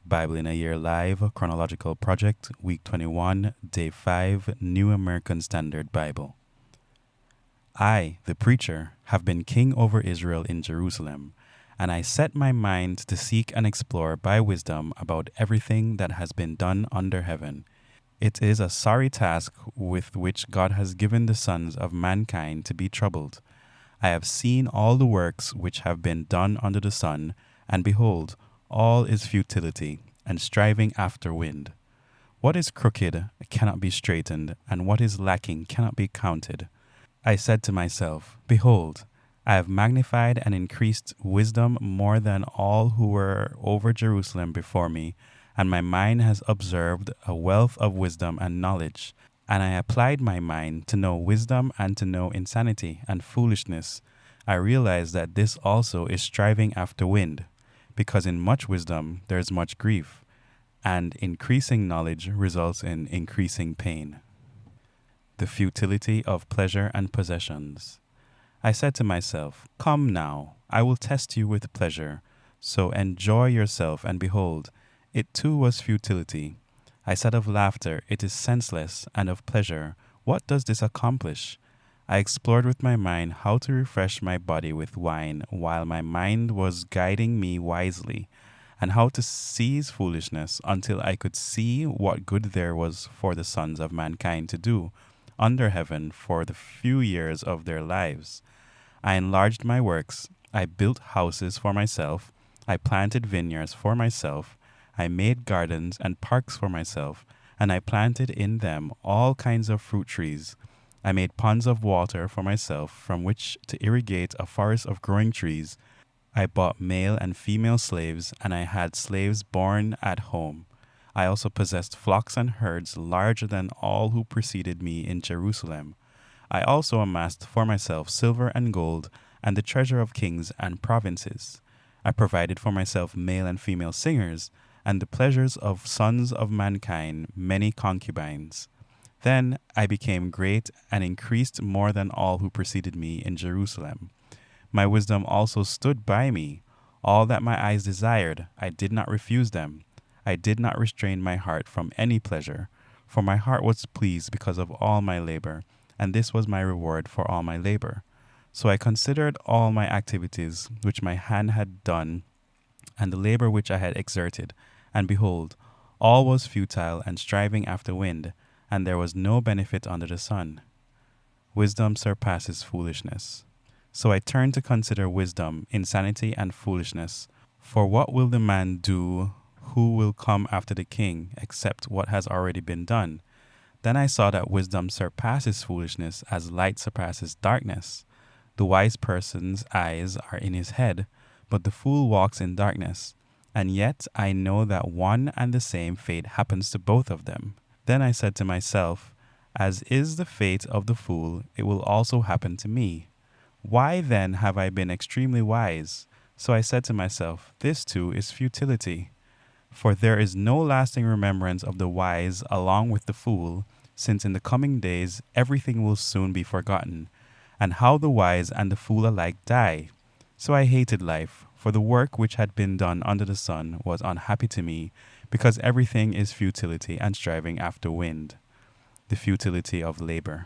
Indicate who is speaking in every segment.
Speaker 1: Bible in a Year Live, Chronological Project, Week 21, Day 5, New American Standard Bible. I, the preacher, have been king over Israel in Jerusalem, and I set my mind to seek and explore by wisdom about everything that has been done under heaven. It is a sorry task with which God has given the sons of mankind to be troubled. I have seen all the works which have been done under the sun, and behold, all is futility, and striving after wind. What is crooked cannot be straightened, and what is lacking cannot be counted. I said to myself, Behold, I have magnified and increased wisdom more than all who were over Jerusalem before me, and my mind has observed a wealth of wisdom and knowledge. And I applied my mind to know wisdom and to know insanity and foolishness. I realized that this also is striving after wind, because in much wisdom there is much grief, and increasing knowledge results in increasing pain. The futility of pleasure and possessions. I said to myself, Come now, I will test you with pleasure. So enjoy yourself, and behold, it too was futility. I said of laughter, It is senseless, and of pleasure, what does this accomplish? I explored with my mind how to refresh my body with wine, while my mind was guiding me wisely, and how to seize foolishness until I could see what good there was for the sons of mankind to do under heaven for the few years of their lives. I enlarged my works. I built houses for myself. I planted vineyards for myself. I made gardens and parks for myself, and I planted in them all kinds of fruit trees. I made ponds of water for myself from which to irrigate a forest of growing trees. I bought male and female slaves, and I had slaves born at home. I also possessed flocks and herds larger than all who preceded me in Jerusalem. I also amassed for myself silver and gold, and the treasure of kings and provinces. I provided for myself male and female singers, and the pleasures of sons of mankind, many concubines. Then I became great and increased more than all who preceded me in Jerusalem. My wisdom also stood by me. All that my eyes desired, I did not refuse them. I did not restrain my heart from any pleasure, for my heart was pleased because of all my labor, and this was my reward for all my labor. So I considered all my activities which my hand had done, and the labor which I had exerted, and behold, all was futile and striving after wind, and there was no benefit under the sun. Wisdom surpasses foolishness. So I turned to consider wisdom, insanity, and foolishness. For what will the man do who will come after the king, except what has already been done? Then I saw that wisdom surpasses foolishness as light surpasses darkness. The wise person's eyes are in his head, but the fool walks in darkness. And yet I know that one and the same fate happens to both of them. Then I said to myself, As is the fate of the fool, it will also happen to me. Why then have I been extremely wise? So I said to myself, This too is futility. For there is no lasting remembrance of the wise along with the fool, since in the coming days everything will soon be forgotten, and how the wise and the fool alike die. So I hated life, for the work which had been done under the sun was unhappy to me, because everything is futility and striving after wind, the futility of labor.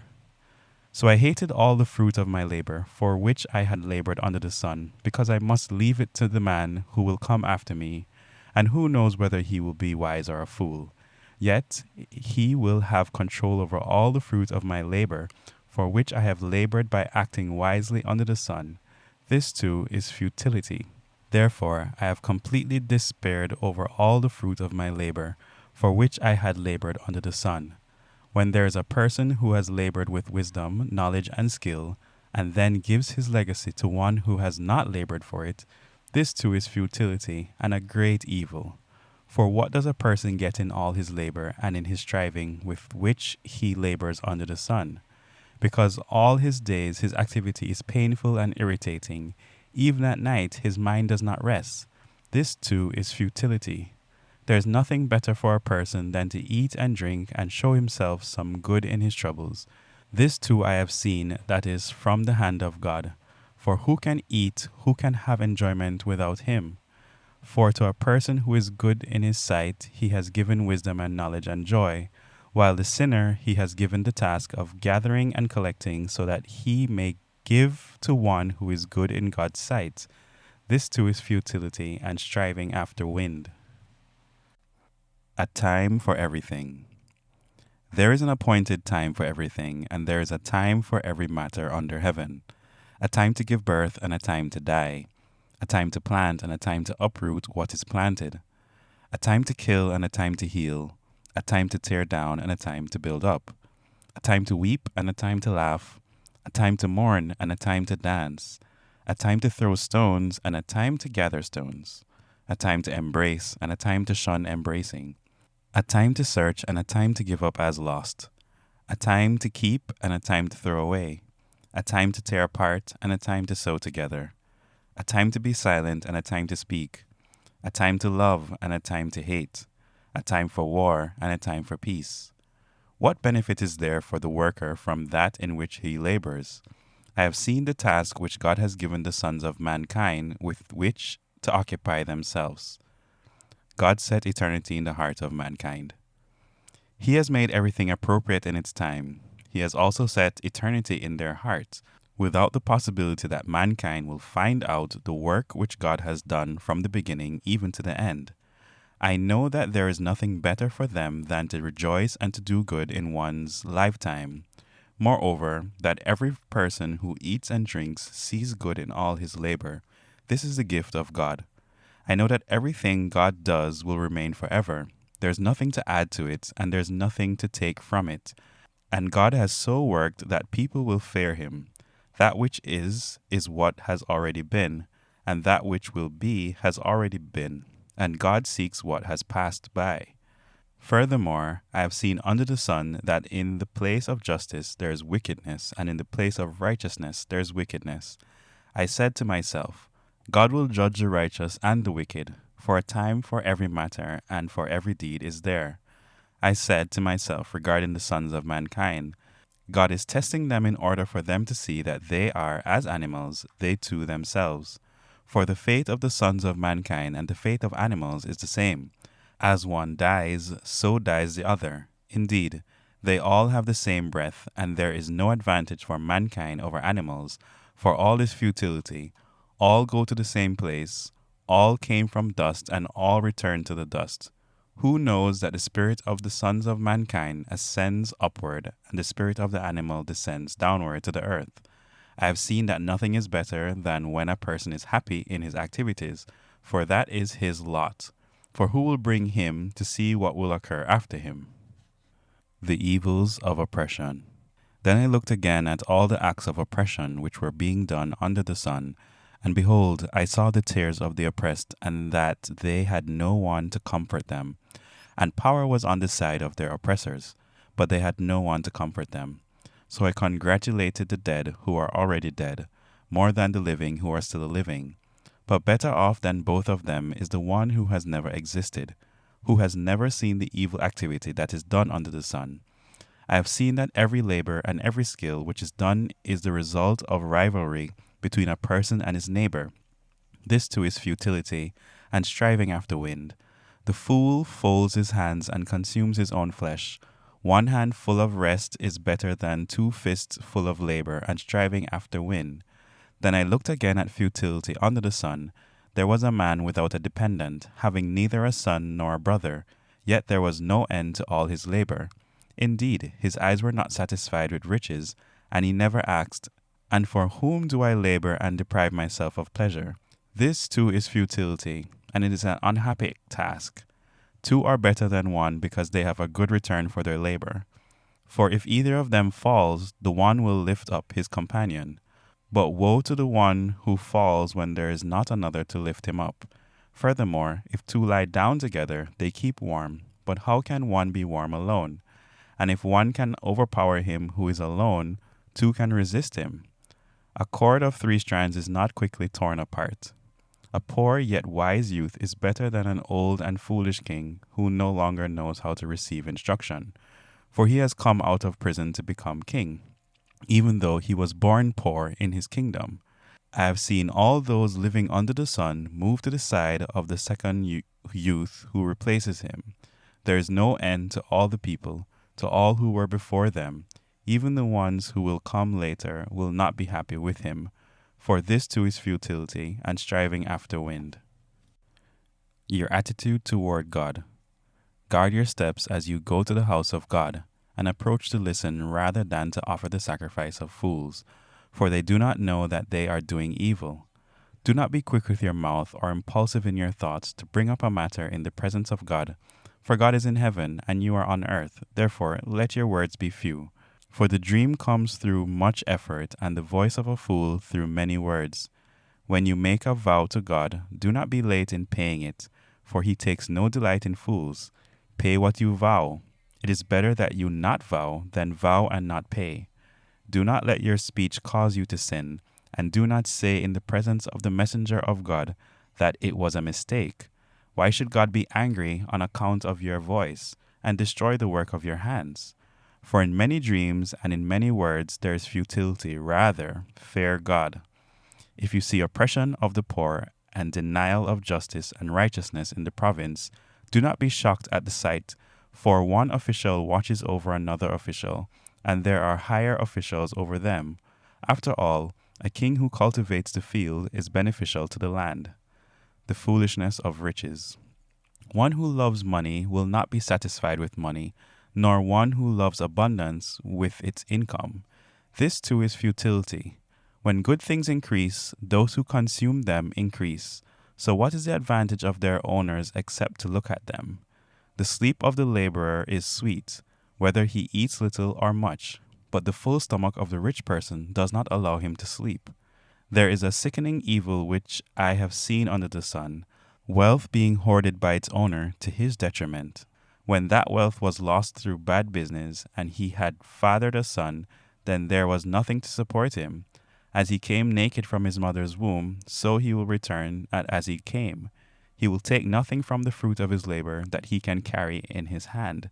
Speaker 1: So I hated all the fruit of my labor, for which I had labored under the sun, because I must leave it to the man who will come after me, and who knows whether he will be wise or a fool. Yet he will have control over all the fruit of my labor, for which I have labored by acting wisely under the sun. This too is futility. Therefore I have completely despaired over all the fruit of my labor, for which I had labored under the sun. When there is a person who has labored with wisdom, knowledge, and skill, and then gives his legacy to one who has not labored for it, this too is futility and a great evil. For what does a person get in all his labor and in his striving with which he labors under the sun? Because all his days his activity is painful and irritating. Even at night his mind does not rest. This too is futility. There is nothing better for a person than to eat and drink and show himself some good in his troubles. This too I have seen, that is from the hand of God. For who can eat, who can have enjoyment without him? For to a person who is good in his sight, he has given wisdom and knowledge and joy, while the sinner he has given the task of gathering and collecting so that he may give to one who is good in God's sight. This too is futility and striving after wind. A time for everything. There is an appointed time for everything, and there is a time for every matter under heaven. A time to give birth and a time to die. A time to plant and a time to uproot what is planted. A time to kill and a time to heal. A time to tear down and a time to build up. A time to weep and a time to laugh. A time to mourn and a time to dance. A time to throw stones and a time to gather stones. A time to embrace and a time to shun embracing. A time to search and a time to give up as lost. A time to keep and a time to throw away. A time to tear apart and a time to sew together. A time to be silent and a time to speak. A time to love and a time to hate. A time for war and a time for peace. What benefit is there for the worker from that in which he labors? I have seen the task which God has given the sons of mankind with which to occupy themselves. God set eternity in the heart of mankind. He has made everything appropriate in its time. He has also set eternity in their hearts, without the possibility that mankind will find out the work which God has done from the beginning even to the end. I know that there is nothing better for them than to rejoice and to do good in one's lifetime. Moreover, that every person who eats and drinks sees good in all his labor. This is the gift of God. I know that everything God does will remain forever. There's nothing to add to it, and there's nothing to take from it. And God has so worked that people will fear him. That which is what has already been, and that which will be has already been, and God seeks what has passed by. Furthermore, I have seen under the sun that in the place of justice there is wickedness, and in the place of righteousness there is wickedness. I said to myself, God will judge the righteous and the wicked, for a time for every matter and for every deed is there. I said to myself regarding the sons of mankind, God is testing them in order for them to see that they are, as animals, they too themselves. For the fate of the sons of mankind and the fate of animals is the same. As one dies, so dies the other. Indeed, they all have the same breath, and there is no advantage for mankind over animals, for all is futility. All go to the same place. All came from dust, and all return to the dust. Who knows that the spirit of the sons of mankind ascends upward, and the spirit of the animal descends downward to the earth? I have seen that nothing is better than when a person is happy in his activities, for that is his lot. For who will bring him to see what will occur after him? The evils of oppression. Then I looked again at all the acts of oppression which were being done under the sun, and behold, I saw the tears of the oppressed, and that they had no one to comfort them. And power was on the side of their oppressors, but they had no one to comfort them. So I congratulated the dead who are already dead, more than the living who are still living. But better off than both of them is the one who has never existed, who has never seen the evil activity that is done under the sun. I have seen that every labor and every skill which is done is the result of rivalry between a person and his neighbor. This too is futility and striving after wind. The fool folds his hands and consumes his own flesh. One hand full of rest is better than 2 fists full of labor and striving after wind. Then I looked again at futility under the sun. There was a man without a dependent, having neither a son nor a brother, yet there was no end to all his labor. Indeed, his eyes were not satisfied with riches, and he never asked, And for whom do I labor and deprive myself of pleasure? This too is futility, and it is an unhappy task. 2 are better than 1 because they have a good return for their labor. For if either of them falls, the one will lift up his companion. But woe to the one who falls when there is not another to lift him up. Furthermore, if 2 lie down together, they keep warm. But how can one be warm alone? And if one can overpower him who is alone, 2 can resist him. A cord of 3 strands is not quickly torn apart. A poor yet wise youth is better than an old and foolish king who no longer knows how to receive instruction. For he has come out of prison to become king, even though he was born poor in his kingdom. I have seen all those living under the sun move to the side of the second youth who replaces him. There is no end to all the people, to all who were before them. Even the ones who will come later will not be happy with him, for this too is futility and striving after wind. Your attitude toward God. Guard your steps as you go to the house of God, and approach to listen rather than to offer the sacrifice of fools, for they do not know that they are doing evil. Do not be quick with your mouth or impulsive in your thoughts to bring up a matter in the presence of God, for God is in heaven and you are on earth. Therefore, let your words be few. For the dream comes through much effort, and the voice of a fool through many words. When you make a vow to God, do not be late in paying it, for he takes no delight in fools. Pay what you vow. It is better that you not vow than vow and not pay. Do not let your speech cause you to sin, and do not say in the presence of the messenger of God that it was a mistake. Why should God be angry on account of your voice, and destroy the work of your hands? For in many dreams and in many words there is futility. Rather, fear God. If you see oppression of the poor and denial of justice and righteousness in the province, do not be shocked at the sight, for one official watches over another official, and there are higher officials over them. After all, a king who cultivates the field is beneficial to the land. The foolishness of riches. One who loves money will not be satisfied with money, nor one who loves abundance with its income. This too is futility. When good things increase, those who consume them increase. So what is the advantage of their owners except to look at them? The sleep of the laborer is sweet, whether he eats little or much, but the full stomach of the rich person does not allow him to sleep. There is a sickening evil which I have seen under the sun, wealth being hoarded by its owner to his detriment. When that wealth was lost through bad business, and he had fathered a son, then there was nothing to support him. As he came naked from his mother's womb, so he will return as he came. He will take nothing from the fruit of his labor that he can carry in his hand.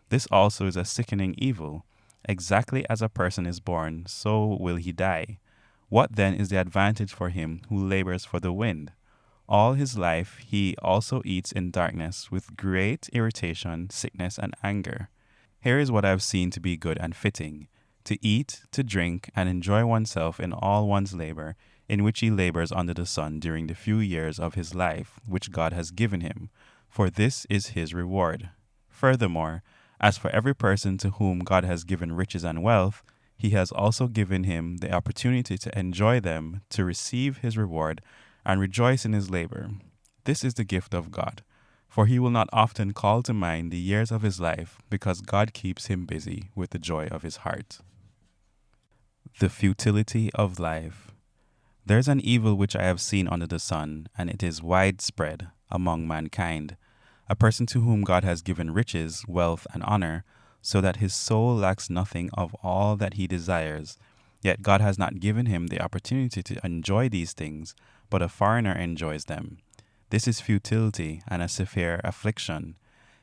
Speaker 1: This also is a sickening evil. Exactly as a person is born, so will he die. What then is the advantage for him who labors for the wind? All his life he also eats in darkness with great irritation, sickness, and anger. Here is what I have seen to be good and fitting: to eat, to drink, and enjoy oneself in all one's labor, in which he labors under the sun during the few years of his life which God has given him, for this is his reward. Furthermore, as for every person to whom God has given riches and wealth, he has also given him the opportunity to enjoy them, to receive his reward, and rejoice in his labor. This is the gift of God, for he will not often call to mind the years of his life, because God keeps him busy with the joy of his heart. The futility of life. There is an evil which I have seen under the sun, and it is widespread among mankind. A person to whom God has given riches, wealth, and honor, so that his soul lacks nothing of all that he desires. Yet God has not given him the opportunity to enjoy these things, but a foreigner enjoys them. This is futility and a severe affliction.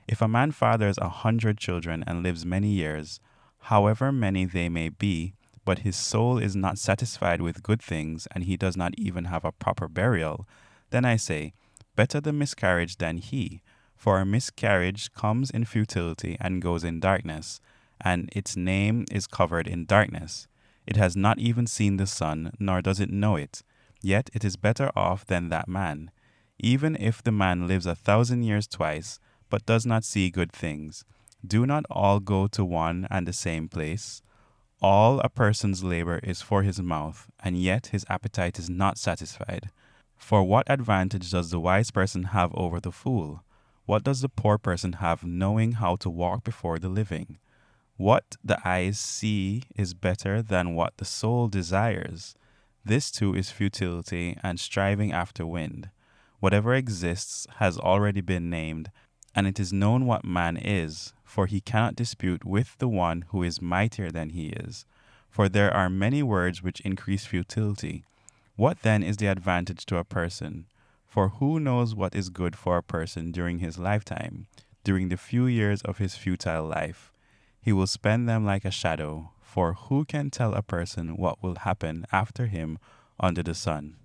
Speaker 1: If a man fathers 100 children and lives many years, however many they may be, but his soul is not satisfied with good things, and he does not even have a proper burial, then I say, better the miscarriage than he. For a miscarriage comes in futility and goes in darkness, and its name is covered in darkness. It has not even seen the sun, nor does it know it. Yet it is better off than that man. Even if the man lives 1,000 years twice, but does not see good things, do not all go to one and the same place? All a person's labor is for his mouth, and yet his appetite is not satisfied. For what advantage does the wise person have over the fool? What does the poor person have knowing how to walk before the living? What the eyes see is better than what the soul desires. This too is futility and striving after wind. Whatever exists has already been named, and it is known what man is, for he cannot dispute with the one who is mightier than he is. For there are many words which increase futility. What then is the advantage to a person? For who knows what is good for a person during his lifetime, during the few years of his futile life? He will spend them like a shadow, for who can tell a person what will happen after him under the sun.